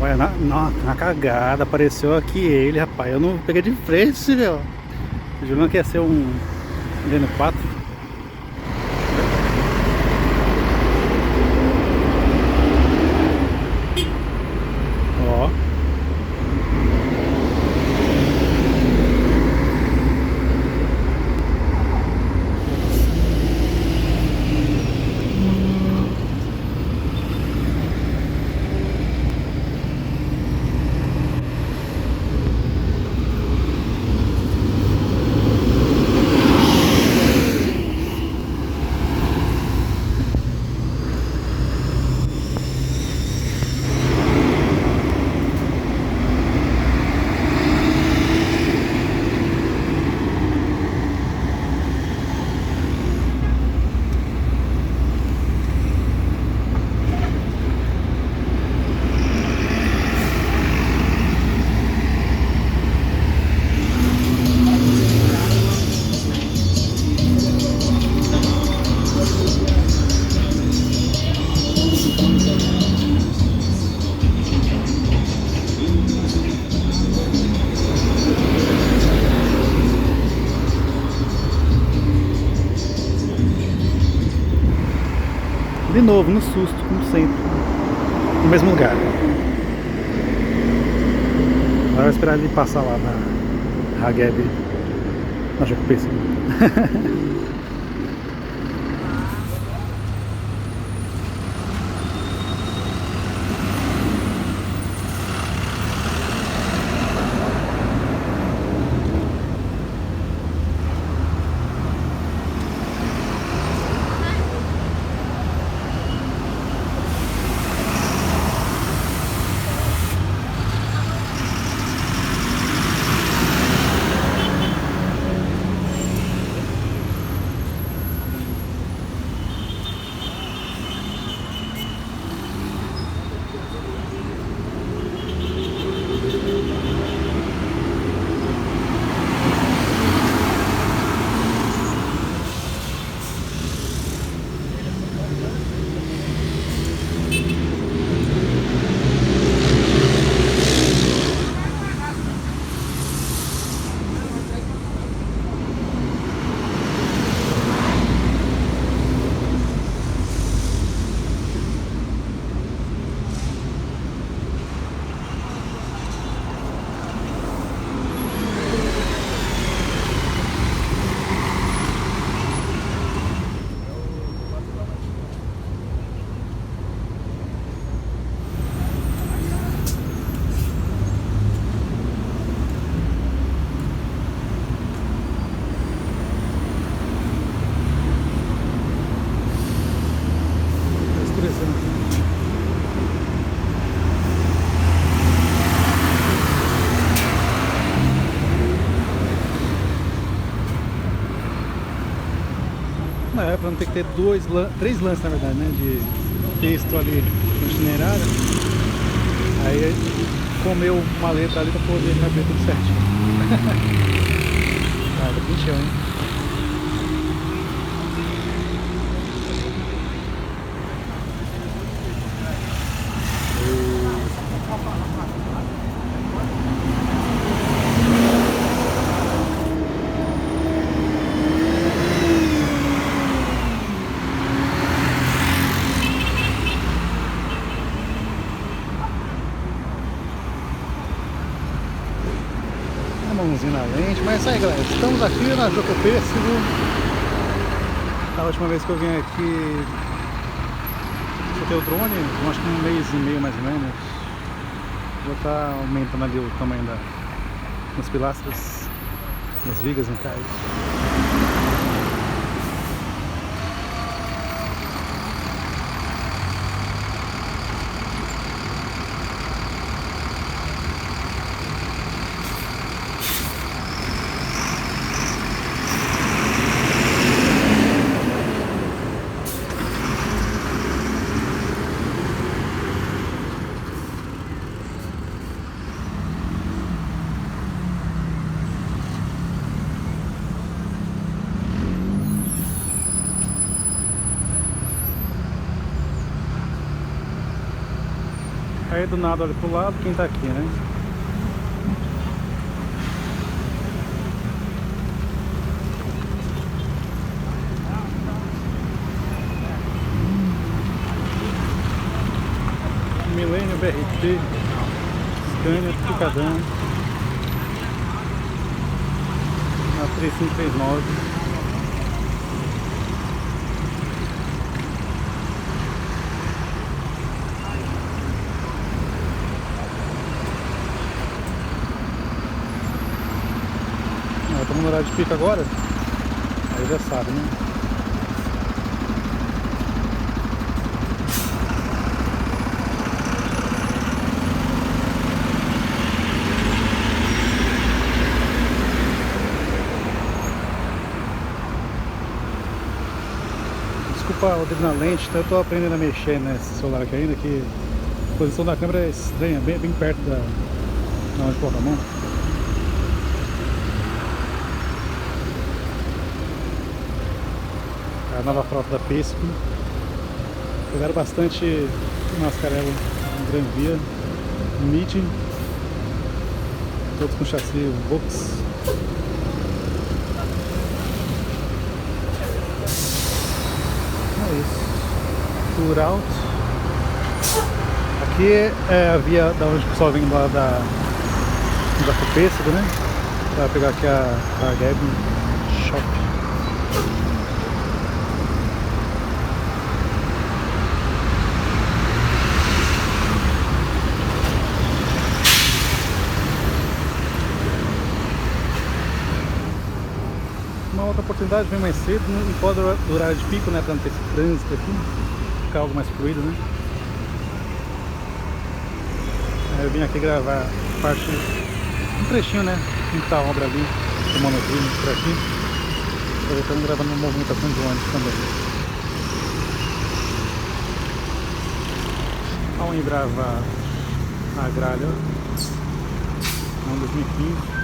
Olha, na cagada apareceu aqui ele, rapaz. Eu não peguei de frente, meu. O Juliano quer ser um Vendo 4. Ó. De novo, no susto, como sempre. No mesmo lugar. Agora eu vou esperar ele passar lá na Hageb. Na Jacopesa. É, pra não ter que ter três lances, na verdade, né? De texto ali no itinerário. Aí comeu uma letra ali pra poder caber tudo certinho. Ah, tá bem chão, hein? Mãozinha na lente, mas é isso aí, galera. Estamos aqui na Jacopêssego. Da última vez que eu vim aqui, soltei o drone, acho que um mês e meio mais ou menos. Vou estar aumentando ali o tamanho das pilastras, das vigas no caso. Aí do nada olha pro lado, quem tá aqui, né? Milênio BRT, Scania, Picadão, na 3539. Estamos no horário de pico agora, aí já sabe, né? Desculpa o dedo na lente, então eu tô aprendendo a mexer nesse celular aqui ainda, que a posição da câmera é estranha, bem perto da onde coloca a mão. A nova frota da Pesco. Pegaram bastante Mascarello, Gran Via, Mid, todos com chassi Vox. É isso. Tour Out. Aqui é a via da onde o pessoal vem lá da Copêssego, né? Pra pegar aqui a Gab Shop. Uma outra oportunidade vem mais cedo, né? E pode durar de pico, né? Pra não ter esse trânsito aqui, ficar algo mais fluido, né? Aí eu vim aqui gravar parte, um trechinho, né? Como tá a obra ali, tomando clima por aqui. Aproveitando gravando uma movimentação de ônibus também. Ao Embrava a gralha, ano 2015.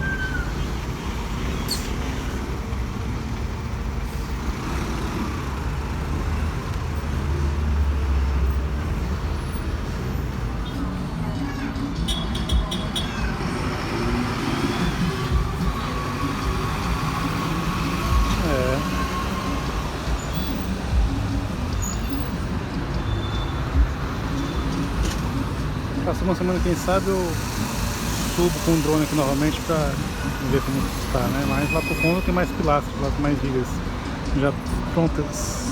Passou uma semana, quem sabe eu subo com o drone aqui novamente pra ver como está, né? Mas lá pro fundo tem mais pilastras, lá tem mais vigas já prontas.